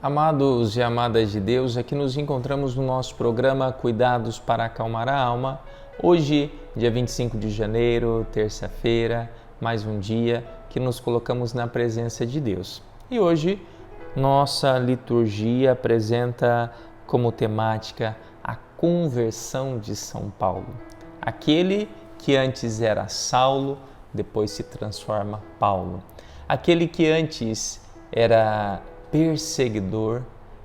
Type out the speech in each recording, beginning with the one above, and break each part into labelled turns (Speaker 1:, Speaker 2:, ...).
Speaker 1: Amados e amadas de Deus, aqui nos encontramos no nosso programa Cuidados para Acalmar a Alma. Hoje, dia 25 de janeiro, terça-feira, mais um dia que nos colocamos na presença de Deus. E hoje, nossa liturgia apresenta como temática a conversão de São Paulo. Aquele que antes era Saulo, depois se transforma Paulo. Aquele que antes era perseguidor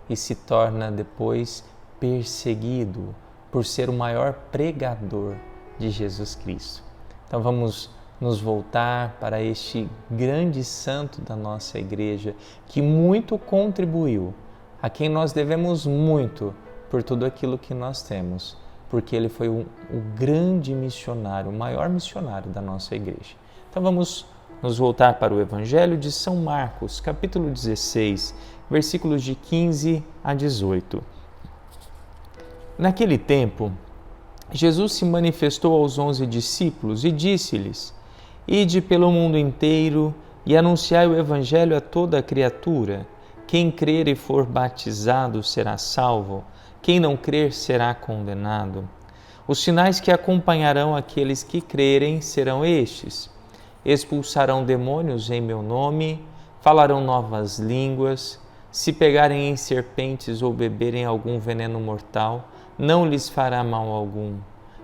Speaker 1: e se torna depois perseguido por ser o maior pregador de Jesus Cristo. Então vamos nos voltar para este grande santo da nossa igreja que muito contribuiu, a quem nós devemos muito por tudo aquilo que nós temos, porque ele foi o grande missionário, o maior missionário da nossa igreja. Então vamos nos voltar para o Evangelho de São Marcos, capítulo 16, versículos de 15 a 18. Naquele tempo, Jesus se manifestou aos 11 discípulos e disse-lhes: Ide pelo mundo inteiro e anunciai o Evangelho a toda a criatura. Quem crer e for batizado será salvo, quem não crer será condenado. Os sinais que acompanharão aqueles que crerem serão estes: expulsarão demônios em meu nome, falarão novas línguas, se pegarem em serpentes ou beberem algum veneno mortal, não lhes fará mal algum.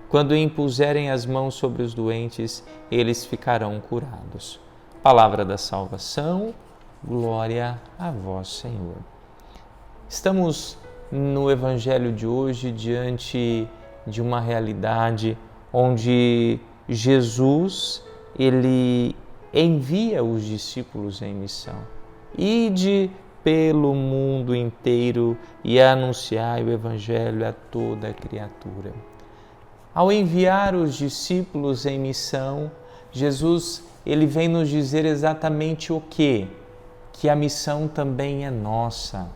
Speaker 1: Quando impuserem as mãos sobre os doentes, eles ficarão curados. Palavra da salvação, glória a vós, Senhor. Estamos no Evangelho de hoje diante de uma realidade onde Jesus ele envia os discípulos em missão. Ide pelo mundo inteiro e anunciai o Evangelho a toda a criatura. Ao enviar os discípulos em missão, Jesus ele vem nos dizer exatamente o quê? Que a missão também é nossa.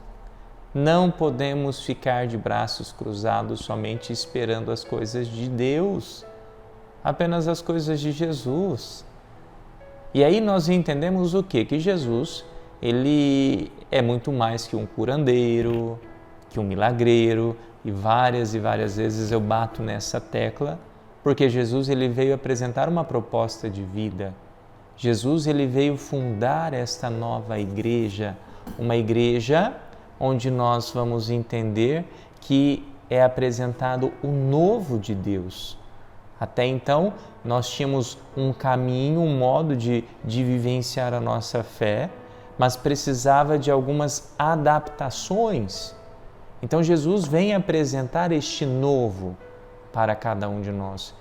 Speaker 1: Não podemos ficar de braços cruzados somente esperando as coisas de Deus, apenas as coisas de Jesus. E aí nós entendemos o quê? Que Jesus, ele é muito mais que um curandeiro, que um milagreiro, e várias vezes eu bato nessa tecla, porque Jesus ele veio apresentar uma proposta de vida. Jesus ele veio fundar esta nova igreja, uma igreja onde nós vamos entender que é apresentado o novo de Deus. Até então, nós tínhamos um caminho, um modo de vivenciar a nossa fé, mas precisava de algumas adaptações. Então, Jesus vem apresentar este novo para cada um de nós.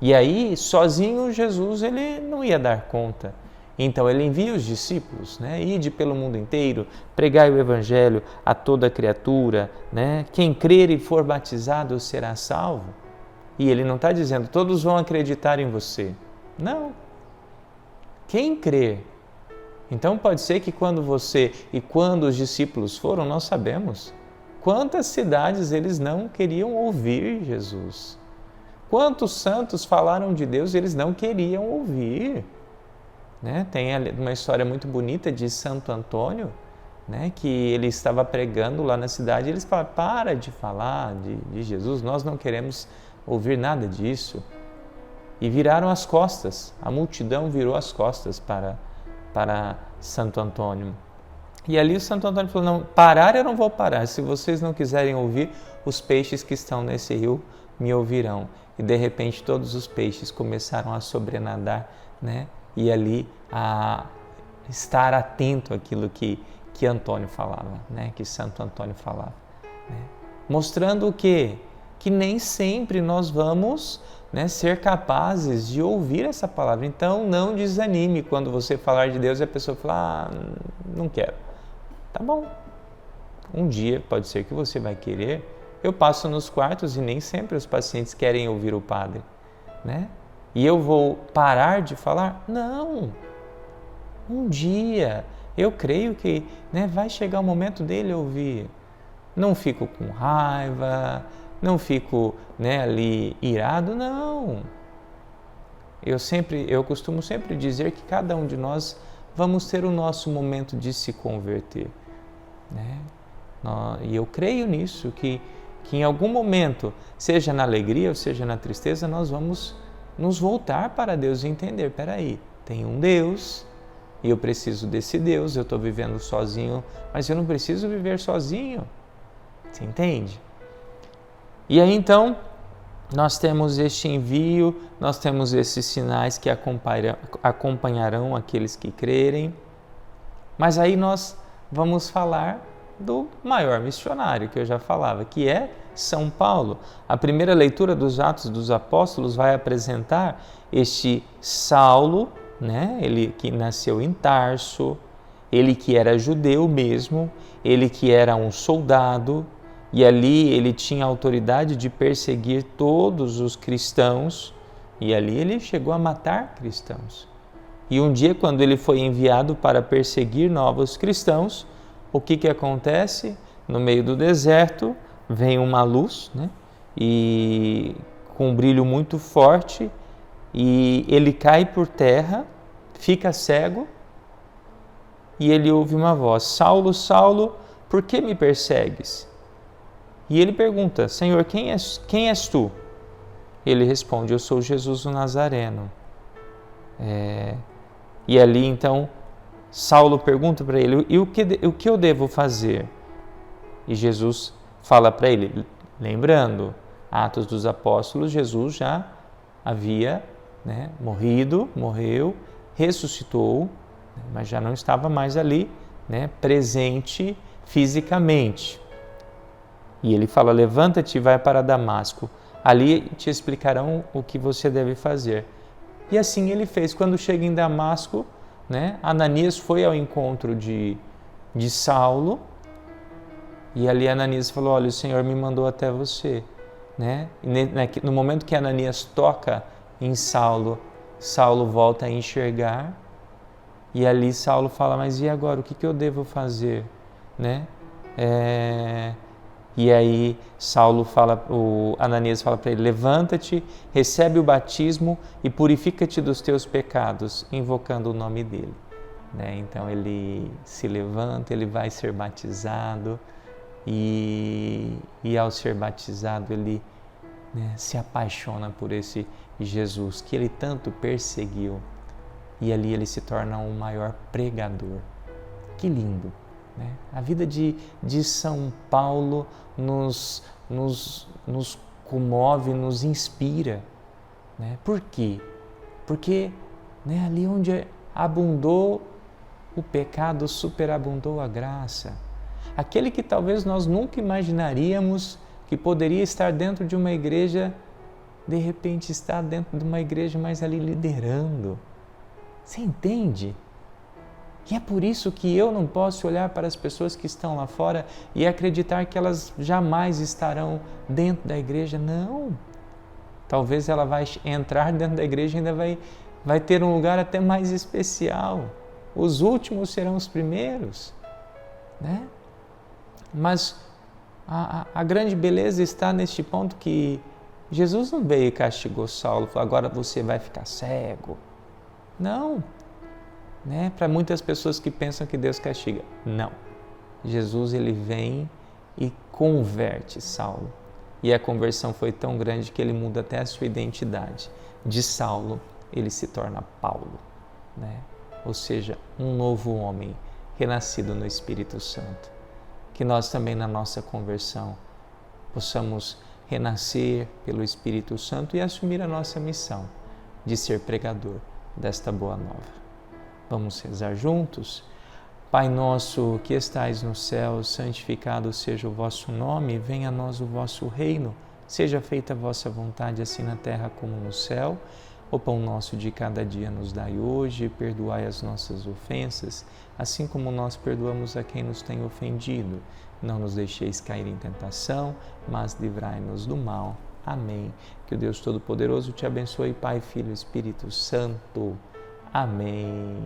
Speaker 1: E aí, sozinho, Jesus ele não ia dar conta. Então, ele envia os discípulos, Ide pelo mundo inteiro, pregai o Evangelho a toda criatura, Quem crer e for batizado será salvo. E ele não está dizendo, todos vão acreditar em você. Não. Quem crer? Então pode ser que quando você e quando os discípulos foram, nós sabemos quantas cidades eles não queriam ouvir Jesus. Quantos santos falaram de Deus e eles não queriam ouvir. Tem uma história muito bonita de Santo Antônio, que ele estava pregando lá na cidade e eles falaram, para de falar de Jesus, nós não queremos ouvir nada disso. E viraram as costas, a multidão virou as costas para Santo Antônio. E ali o Santo Antônio falou, não, parar eu não vou parar, se vocês não quiserem ouvir, os peixes que estão nesse rio me ouvirão. E de repente todos os peixes começaram a sobrenadar, E ali a estar atento àquilo que Antônio falava, Que Santo Antônio falava. Mostrando o quê? Que nem sempre nós vamos ser capazes de ouvir essa palavra. Então, não desanime quando você falar de Deus e a pessoa falar, não quero. Tá bom. Um dia, pode ser que você vai querer. Eu passo nos quartos e nem sempre os pacientes querem ouvir o padre, E eu vou parar de falar? Não. Um dia, eu creio que vai chegar o momento dele ouvir. Não fico com raiva, não fico ali irado, não. Eu costumo sempre dizer que cada um de nós vamos ter o nosso momento de se converter. E eu creio nisso, que em algum momento, seja na alegria ou seja na tristeza, nós vamos nos voltar para Deus e entender, peraí, tem um Deus e eu preciso desse Deus, eu estou vivendo sozinho, mas eu não preciso viver sozinho. Você entende? E aí então, nós temos este envio, nós temos esses sinais que acompanharão aqueles que crerem, mas aí nós vamos falar do maior missionário que eu já falava, que é São Paulo. A primeira leitura dos Atos dos Apóstolos vai apresentar este Saulo, né? Ele que nasceu em Tarso, ele que era judeu mesmo, ele que era um soldado, e ali ele tinha autoridade de perseguir todos os cristãos, e ali ele chegou a matar cristãos. E um dia, quando ele foi enviado para perseguir novos cristãos, o que acontece? No meio do deserto vem uma luz, né? E com um brilho muito forte, e ele cai por terra, fica cego, e ele ouve uma voz: Saulo, Saulo, por que me persegues? E ele pergunta: Senhor, quem és tu? Ele responde: eu sou Jesus o Nazareno. E ali então Saulo pergunta para ele: e o que eu devo fazer? E Jesus fala para ele, lembrando, Atos dos Apóstolos, Jesus já havia morreu, ressuscitou, mas já não estava mais ali, presente fisicamente. E ele fala: levanta-te e vai para Damasco, ali te explicarão o que você deve fazer. E assim ele fez. Quando chega em Damasco, Ananias foi ao encontro de Saulo, e ali Ananias falou: olha, o Senhor me mandou até você. No momento que Ananias toca em Saulo, Saulo volta a enxergar, e ali Saulo fala: mas e agora, o que eu devo fazer? E aí Ananias fala para ele: levanta-te, recebe o batismo e purifica-te dos teus pecados, invocando o nome dele. Então ele se levanta, ele vai ser batizado, e ao ser batizado ele se apaixona por esse Jesus que ele tanto perseguiu, e ali ele se torna um maior pregador. Que lindo! A vida de São Paulo nos comove, nos inspira. Por quê? Porque ali onde abundou o pecado, superabundou a graça. Aquele que talvez nós nunca imaginaríamos que poderia estar dentro de uma igreja, de repente está dentro de uma igreja, mas ali liderando. Você entende? E é por isso que eu não posso olhar para as pessoas que estão lá fora e acreditar que elas jamais estarão dentro da igreja. Não. Talvez ela vai entrar dentro da igreja e ainda vai ter um lugar até mais especial. Os últimos serão os primeiros. Mas a grande beleza está neste ponto que Jesus não veio e castigou Saulo, falou: agora você vai ficar cego. Não. Para muitas pessoas que pensam que Deus castiga. Não. Jesus ele vem e converte Saulo. E a conversão foi tão grande que ele muda até a sua identidade. De Saulo, ele se torna Paulo. Ou seja, um novo homem, renascido no Espírito Santo. Que nós também na nossa conversão possamos renascer pelo Espírito Santo e assumir a nossa missão de ser pregador desta boa nova. Vamos rezar juntos? Pai nosso que estais no céu, santificado seja o vosso nome, venha a nós o vosso reino, seja feita a vossa vontade, assim na terra como no céu. O pão nosso de cada dia nos dai hoje, perdoai as nossas ofensas, assim como nós perdoamos a quem nos tem ofendido. Não nos deixeis cair em tentação, mas livrai-nos do mal. Amém. Que o Deus Todo-Poderoso te abençoe, Pai, Filho e Espírito Santo. Amém.